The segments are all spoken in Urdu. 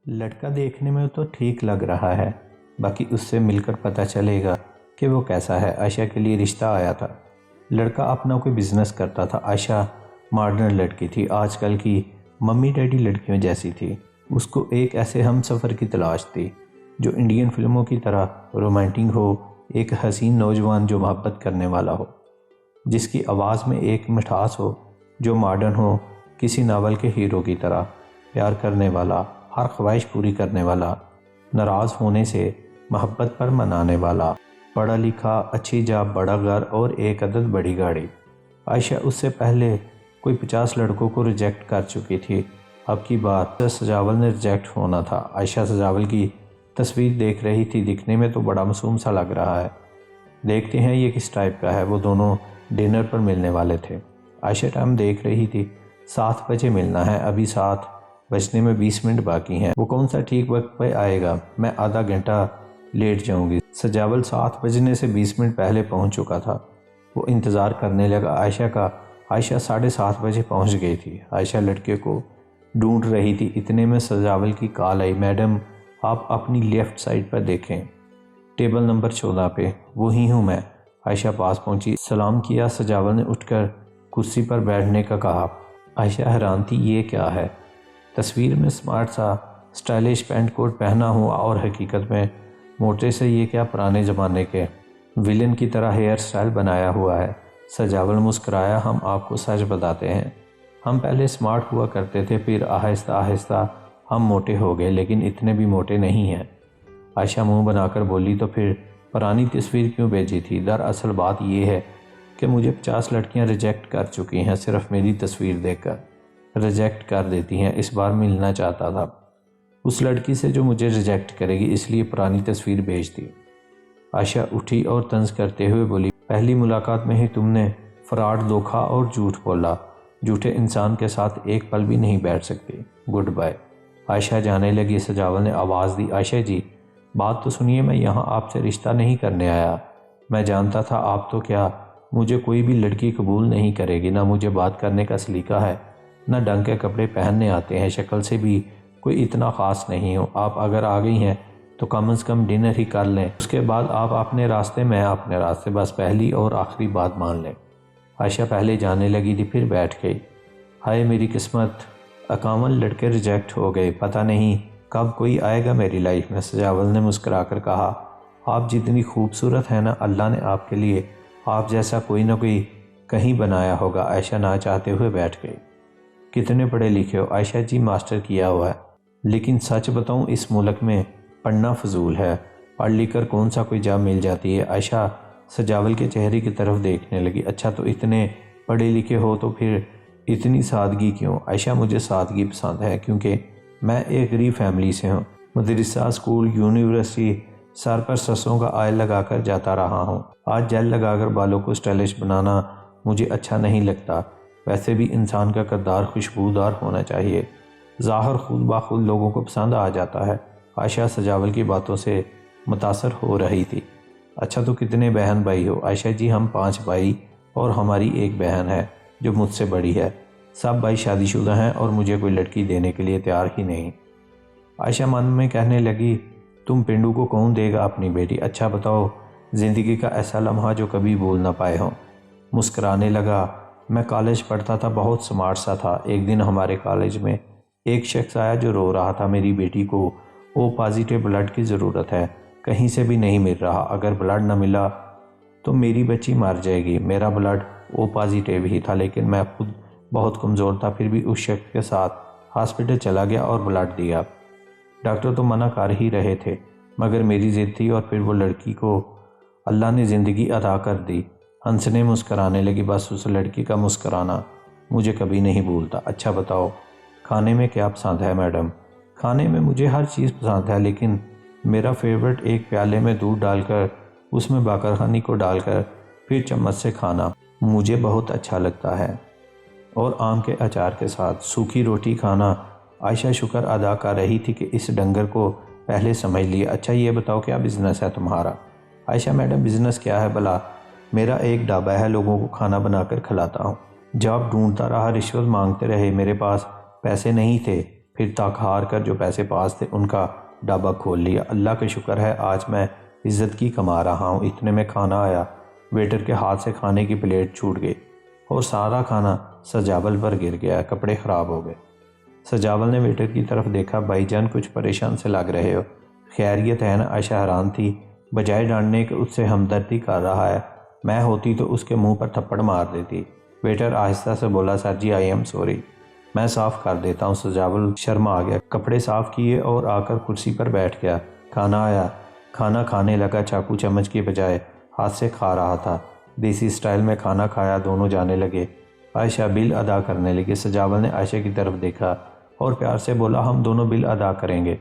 لڑکا دیکھنے میں تو ٹھیک لگ رہا ہے، باقی اس سے مل کر پتہ چلے گا کہ وہ کیسا ہے۔ عائشہ کے لیے رشتہ آیا تھا۔ لڑکا اپنا کوئی بزنس کرتا تھا۔ عائشہ ماڈرن لڑکی تھی، آج کل کی ممی ڈیڈی لڑکیوں جیسی تھی۔ اس کو ایک ایسے ہم سفر کی تلاش تھی جو انڈین فلموں کی طرح رومانٹک ہو، ایک حسین نوجوان جو محبت کرنے والا ہو، جس کی آواز میں ایک مٹھاس ہو، جو ماڈرن ہو، کسی ناول کے ہیرو کی طرح پیار کرنے والا، ہر خواہش پوری کرنے والا، ناراض ہونے سے محبت پر منانے والا، پڑھا لکھا، اچھی جاب، بڑا گھر اور ایک عدد بڑی گاڑی۔ عائشہ اس سے پہلے کوئی 50 لڑکوں کو ریجیکٹ کر چکی تھی۔ اب کی بار سجاول نے ریجیکٹ ہونا تھا۔ عائشہ سجاول کی تصویر دیکھ رہی تھی۔ دکھنے میں تو بڑا معصوم سا لگ رہا ہے۔ دیکھتے ہیں یہ کس ٹائپ کا ہے۔ وہ دونوں ڈنر پر ملنے والے تھے۔ عائشہ ٹائم دیکھ رہی تھی، 7 بجے ملنا ہے، ابھی 7 بجنے میں 20 منٹ باقی ہیں۔ وہ کون سا ٹھیک وقت پہ آئے گا، میں آدھا گھنٹہ لیٹ جاؤں گی۔ سجاول 7 بجنے سے 20 منٹ پہلے پہنچ چکا تھا۔ وہ انتظار کرنے لگا عائشہ کا۔ عائشہ 7:30 بجے پہنچ گئی تھی۔ عائشہ لڑکے کو ڈھونڈ رہی تھی، اتنے میں سجاول کی کال آئی، میڈم آپ اپنی لیفٹ سائڈ پر دیکھیں، ٹیبل نمبر 14 پہ۔ وہی ہوں میں۔ عائشہ پاس پہنچی، سلام کیا۔ سجاول نے اٹھ کر کرسی پر بیٹھنے کا کہا۔ عائشہ حیران تھی، یہ کیا ہے؟ تصویر میں سمارٹ سا سٹائلش پینٹ کوٹ پہنا ہوا اور حقیقت میں موٹے سے یہ کیا پرانے زمانے کے ویلن کی طرح ہیئر سٹائل بنایا ہوا ہے۔ سجاول مسکرایا، ہم آپ کو سچ بتاتے ہیں، ہم پہلے سمارٹ ہوا کرتے تھے، پھر آہستہ آہستہ ہم موٹے ہو گئے، لیکن اتنے بھی موٹے نہیں ہیں۔ عائشہ منہ بنا کر بولی، تو پھر پرانی تصویر کیوں بھیجی تھی؟ دراصل بات یہ ہے کہ مجھے 50 لڑکیاں ریجیکٹ کر چکی ہیں، صرف میری تصویر دیکھ کر ریجیکٹ کر دیتی ہیں۔ اس بار ملنا چاہتا تھا اس لڑکی سے جو مجھے ریجیکٹ کرے گی، اس لیے پرانی تصویر بھیج دی۔ عائشہ اٹھی اور طنز کرتے ہوئے بولی، پہلی ملاقات میں ہی تم نے فراڈ، دھوکہ اور جھوٹ بولا۔ جھوٹے انسان کے ساتھ ایک پل بھی نہیں بیٹھ سکتے۔ Good bye. عائشہ جانے لگی۔ سجاول نے آواز دی، عائشہ جی بات تو سنیے، میں یہاں آپ سے رشتہ نہیں کرنے آیا۔ میں جانتا تھا آپ تو کیا مجھے کوئی بھی لڑکی قبول نہیں کرے گی، نہ مجھے بات کرنے کا سلیقہ ہے، نہ ڈھنگ کے کپڑے پہننے آتے ہیں، شکل سے بھی کوئی اتنا خاص نہیں ہوں۔ آپ اگر آ گئی ہیں تو کم از کم ڈنر ہی کر لیں، اس کے بعد آپ اپنے راستے، میں اپنے راستے، بس پہلی اور آخری بات مان لیں۔ عائشہ پہلے جانے لگی تھی، پھر بیٹھ گئی۔ ہائے میری قسمت، 51 لڑکے ریجیکٹ ہو گئے، پتہ نہیں کب کوئی آئے گا میری لائف میں۔ سجاول نے مسکرا کر کہا، آپ جتنی خوبصورت ہیں نا، اللہ نے آپ کے لیے آپ جیسا کوئی نہ کوئی کہیں بنایا ہوگا۔ عائشہ نہ چاہتے ہوئے بیٹھ گئی۔ کتنے پڑھے لکھے ہو؟ عائشہ جی ماسٹر کیا ہوا ہے، لیکن سچ بتاؤں اس ملک میں پڑھنا فضول ہے، پڑھ لکھ کر کون سا کوئی جاب مل جاتی ہے۔ عائشہ سجاول کے چہرے کی طرف دیکھنے لگی، اچھا تو اتنے پڑھے لکھے ہو تو پھر اتنی سادگی کیوں؟ عائشہ مجھے سادگی پسند ہے کیونکہ میں ایک غریب فیملی سے ہوں، مدرسہ، اسکول، یونیورسٹی، سر پر سرسوں کا آئل لگا کر جاتا رہا ہوں۔ آج جیل لگا کر بالوں کو سٹائلش بنانا مجھے اچھا نہیں لگتا۔ ویسے بھی انسان کا کردار خوشبودار ہونا چاہیے، ظاہر خود بخود لوگوں کو پسند آ جاتا ہے۔ عائشہ سجاول کی باتوں سے متاثر ہو رہی تھی۔ اچھا تو کتنے بہن بھائی ہو؟ عائشہ جی ہم 5 بھائی اور ہماری ایک بہن ہے جو مجھ سے بڑی ہے، سب بھائی شادی شدہ ہیں اور مجھے کوئی لڑکی دینے کے لیے تیار ہی نہیں۔ عائشہ من میں کہنے لگی، تم پنڈو کو کون دے گا اپنی بیٹی؟ اچھا بتاؤ زندگی کا ایسا لمحہ جو کبھی بھول نہ پائے ہوں۔ مسکرانے لگا، میں کالج پڑھتا تھا، بہت سمارٹ سا تھا۔ ایک دن ہمارے کالج میں ایک شخص آیا جو رو رہا تھا، میری بیٹی کو او پازیٹیو بلڈ کی ضرورت ہے، کہیں سے بھی نہیں مل رہا، اگر بلڈ نہ ملا تو میری بچی مر جائے گی۔ میرا بلڈ او پازیٹیو ہی تھا، لیکن میں خود بہت کمزور تھا، پھر بھی اس شخص کے ساتھ ہاسپٹل چلا گیا اور بلڈ دیا۔ ڈاکٹر تو منع کر ہی رہے تھے، مگر میری ضد تھی، اور پھر وہ لڑکی کو اللہ نے زندگی عطا کر دی۔ ہنسنے مسکرانے لگی، بس اس لڑکی کا مسکرانا مجھے کبھی نہیں بھولتا۔ اچھا بتاؤ کھانے میں کیا پسند ہے؟ میڈم کھانے میں مجھے ہر چیز پسند ہے، لیکن میرا فیورٹ ایک پیالے میں دودھ ڈال کر اس میں باقرخانی کو ڈال کر پھر چمچ سے کھانا مجھے بہت اچھا لگتا ہے، اور آم کے اچار کے ساتھ سوکھی روٹی کھانا۔ عائشہ شکر ادا کر رہی تھی کہ اس ڈنگر کو پہلے سمجھ لیا۔ اچھا یہ بتاؤ کیا بزنس ہے تمہارا؟ عائشہ میڈم بزنس کیا ہے بھلا؟ میرا ایک ڈھابا ہے، لوگوں کو کھانا بنا کر کھلاتا ہوں۔ جاب ڈھونڈتا رہا، رشوت مانگتے رہے، میرے پاس پیسے نہیں تھے، پھر تاک ہار کر جو پیسے پاس تھے ان کا ڈابہ کھول لیا۔ اللہ کا شکر ہے آج میں عزت کی کما رہا ہوں۔ اتنے میں کھانا آیا، ویٹر کے ہاتھ سے کھانے کی پلیٹ چھوٹ گئی اور سارا کھانا سجاول پر گر گیا، کپڑے خراب ہو گئے۔ سجاول نے ویٹر کی طرف دیکھا، بھائی جان کچھ پریشان سے لگ رہے ہو، خیریت ہے نا؟ عائشہ حیران تھی، بجائے ڈانٹنے کے اس سے ہمدردی کر رہا ہے، میں ہوتی تو اس کے منہ پر تھپڑ مار دیتی۔ ویٹر آہستہ سے بولا، سر جی آئی ایم سوری، میں صاف کر دیتا ہوں۔ سجاول شرما آ گیا، کپڑے صاف کیے اور آ کر کرسی پر بیٹھ گیا۔ کھانا آیا، کھانا کھانے لگا، چاقو چمچ کی بجائے ہاتھ سے کھا رہا تھا۔ دیسی سٹائل میں کھانا کھایا، دونوں جانے لگے۔ عائشہ بل ادا کرنے لگی۔ سجاول نے عائشہ کی طرف دیکھا اور پیار سے بولا، ہم دونوں بل ادا کریں گے،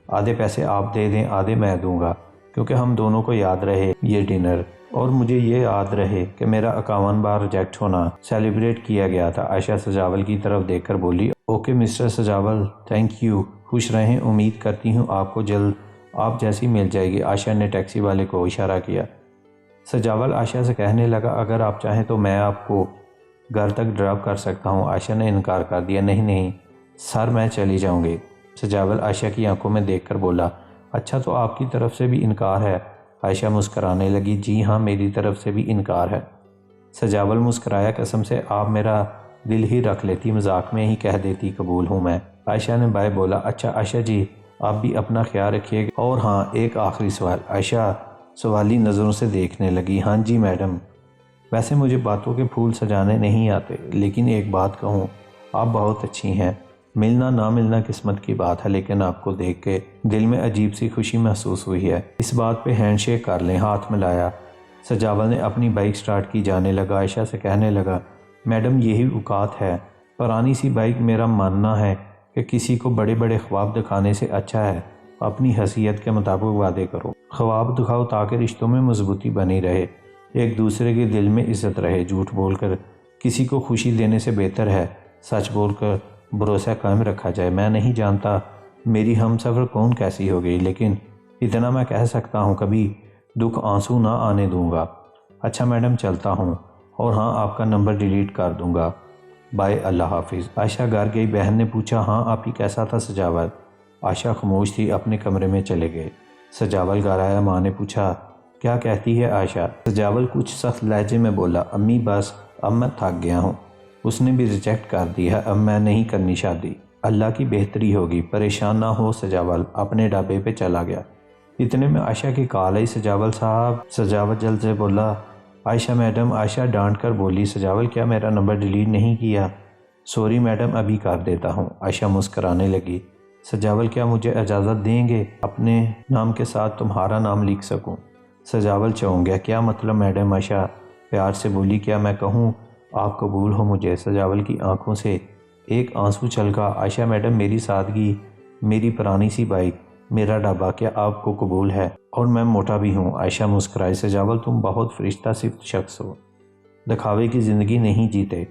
آدھے پیسے آپ دے دیں، آدھے میں دوں گا، کیونکہ ہم دونوں کو یاد رہے یہ ڈنر، اور مجھے یہ یاد رہے کہ میرا 51 بار ریجیکٹ ہونا سیلیبریٹ کیا گیا تھا۔ عائشہ سجاول کی طرف دیکھ کر بولی، okay mister Sajawal, thank you, خوش رہیں، امید کرتی ہوں آپ کو جلد آپ جیسی مل جائے گی۔ عائشہ نے ٹیکسی والے کو اشارہ کیا۔ سجاول عائشہ سے کہنے لگا، اگر آپ چاہیں تو میں آپ کو گھر تک ڈراپ کر سکتا ہوں۔ عائشہ نے انکار کر دیا، نہیں نہیں سر، میں چلی جاؤں گی۔ سجاول عائشہ کی آنکھوں میں دیکھ کر بولا، اچھا تو آپ کی طرف سے بھی انکار ہے؟ عائشہ مسکرانے لگی، جی ہاں میری طرف سے بھی انکار ہے۔ سجاول مسکرایا، قسم سے آپ میرا دل ہی رکھ لیتی، مذاق میں ہی کہہ دیتی قبول ہوں میں۔ عائشہ نے بائے بولا، اچھا عائشہ جی آپ بھی اپنا خیال رکھیے گا، اور ہاں ایک آخری سوال۔ عائشہ سوالی نظروں سے دیکھنے لگی، ہاں جی میڈم، ویسے مجھے باتوں کے پھول سجانے نہیں آتے، لیکن ایک بات کہوں، آپ بہت اچھی ہیں، ملنا نہ ملنا قسمت کی بات ہے، لیکن آپ کو دیکھ کے دل میں عجیب سی خوشی محسوس ہوئی ہے، اس بات پہ ہینڈ شیک کر لیں۔ ہاتھ ملایا۔ سجاول نے اپنی بائک سٹارٹ کی، جانے لگا۔ عائشہ سے کہنے لگا، میڈم یہی اوقات ہے، پرانی سی بائک، میرا ماننا ہے کہ کسی کو بڑے بڑے خواب دکھانے سے اچھا ہے اپنی حیثیت کے مطابق وعدے کرو، خواب دکھاؤ تاکہ رشتوں میں مضبوطی بنی رہے، ایک دوسرے کے دل میں عزت رہے۔ جھوٹ بول کر کسی کو خوشی دینے سے بہتر ہے سچ بول کر بھروسہ قائم رکھا جائے۔ میں نہیں جانتا میری ہم سفر کون کیسی ہو گئی، لیکن اتنا میں کہہ سکتا ہوں کبھی دکھ آنسو نہ آنے دوں گا۔ اچھا میڈم چلتا ہوں، اور ہاں آپ کا نمبر ڈیلیٹ کر دوں گا، بائے، اللہ حافظ۔ عائشہ گھر گئی، بہن نے پوچھا، ہاں آپ ہی کیسا تھا سجاول؟ عائشہ خاموش تھی، اپنے کمرے میں چلے گئے۔ سجاول گھر آیا، ماں نے پوچھا، کیا کہتی ہے عائشہ؟ سجاول کچھ سخت لہجے میں بولا، امی بس اب میں تھک گیا ہوں، اس نے بھی ریجیکٹ کر دی ہے، اب میں نہیں کرنی شادی، اللہ کی بہتری ہوگی، پریشان نہ ہو۔ سجاول اپنے ڈھابے پہ چلا گیا۔ اتنے میں عائشہ کی کال آئی، سجاول صاحب۔ سجاول جلد سے بولا، عائشہ میڈم۔ عائشہ ڈانٹ کر بولی، سجاول کیا میرا نمبر ڈیلیٹ نہیں کیا؟ سوری میڈم، ابھی کر دیتا ہوں۔ عائشہ مسکرانے لگی، سجاول کیا مجھے اجازت دیں گے اپنے نام کے ساتھ تمہارا نام لکھ سکوں؟ سجاول چونک گیا، کیا مطلب میڈم؟ عائشہ پیار سے بولی، کیا میں کہوں آپ قبول ہو مجھے؟ سجاول کی آنکھوں سے ایک آنسو چھلکا، عائشہ میڈم میری سادگی، میری پرانی سی بائک، میرا ڈھابہ، کیا آپ کو قبول ہے؟ اور میں موٹا بھی ہوں۔ عائشہ مسکرائی، سجاول تم بہت فرشتہ صفت شخص ہو، دکھاوے کی زندگی نہیں جیتے،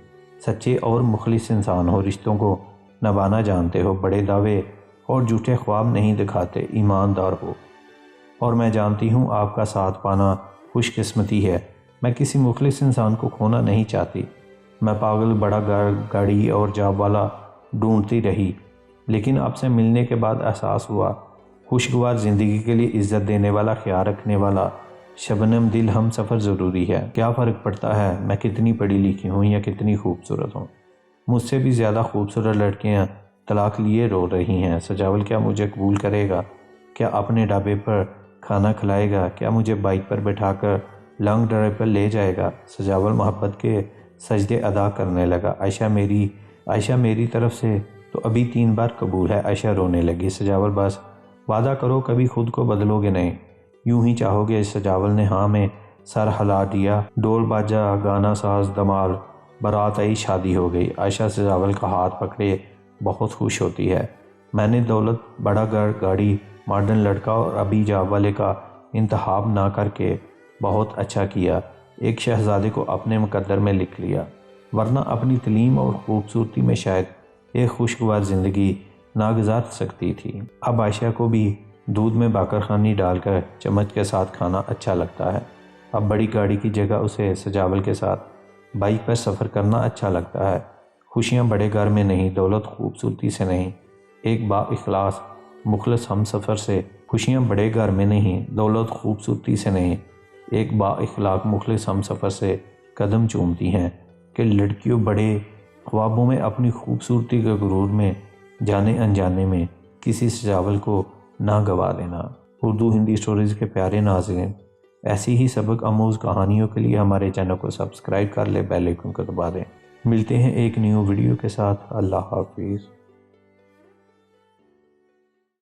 سچے اور مخلص انسان ہو، رشتوں کو نبھانا جانتے ہو، بڑے دعوے اور جھوٹے خواب نہیں دکھاتے، ایماندار ہو، اور میں جانتی ہوں آپ کا ساتھ پانا خوش قسمتی ہے۔ میں کسی مخلص انسان کو کھونا نہیں چاہتی۔ میں پاگل بڑا گاڑی اور جاب والا ڈھونڈتی رہی، لیکن آپ سے ملنے کے بعد احساس ہوا خوشگوار زندگی کے لیے عزت دینے والا، خیال رکھنے والا، شبنم دل ہم سفر ضروری ہے۔ کیا فرق پڑتا ہے میں کتنی پڑھی لکھی ہوں یا کتنی خوبصورت ہوں؟ مجھ سے بھی زیادہ خوبصورت لڑکیاں طلاق لیے رو رہی ہیں۔ سجاول کیا مجھے قبول کرے گا؟ کیا اپنے ڈھابے پر کھانا کھلائے گا؟ کیا مجھے بائک پر بٹھا کر لانگ ڈرائیو پر لے جائے گا؟ سجاول محبت کے سجدے ادا کرنے لگا، عائشہ میری طرف سے تو ابھی 3 بار قبول ہے۔ عائشہ رونے لگی، سجاول بس وعدہ کرو کبھی خود کو بدلو گے نہیں، یوں ہی چاہو گے؟ سجاول نے ہاں میں سر ہلا دیا۔ ڈول باجا، گانا ساز، دمال، بارات آئی، شادی ہو گئی۔ عائشہ سجاول کا ہاتھ پکڑے بہت خوش ہوتی ہے، میں نے دولت، بڑا گھر، گاڑی، ماڈرن لڑکا اور ابھی جاب والے کا انتخاب نہ کر کے بہت اچھا کیا، ایک شہزادے کو اپنے مقدر میں لکھ لیا، ورنہ اپنی تعلیم اور خوبصورتی میں شاید ایک خوشگوار زندگی نہ گزار سکتی تھی۔ اب عائشہ کو بھی دودھ میں باقر خانی ڈال کر چمچ کے ساتھ کھانا اچھا لگتا ہے۔ اب بڑی گاڑی کی جگہ اسے سجاول کے ساتھ بائک پر سفر کرنا اچھا لگتا ہے۔ خوشیاں بڑے گھر میں نہیں، دولت خوبصورتی سے نہیں، ایک با اخلاص مخلص ہم سفر سے خوشیاں بڑے گھر میں نہیں، دولت خوبصورتی سے نہیں، ایک با اخلاق مخلص ہم سفر سے قدم چومتی ہیں کہ لڑکیوں بڑے خوابوں میں اپنی خوبصورتی کے غرور میں جانے انجانے میں کسی سجاول کو نہ گوا دینا۔ اردو ہندی سٹوریز کے پیارے ناظرین، ایسی ہی سبق آموز کہانیوں کے لیے ہمارے چینل کو سبسکرائب کر لیں، بیل آئیکن کو دبا دیں۔ ملتے ہیں ایک نیو ویڈیو کے ساتھ۔ اللہ حافظ۔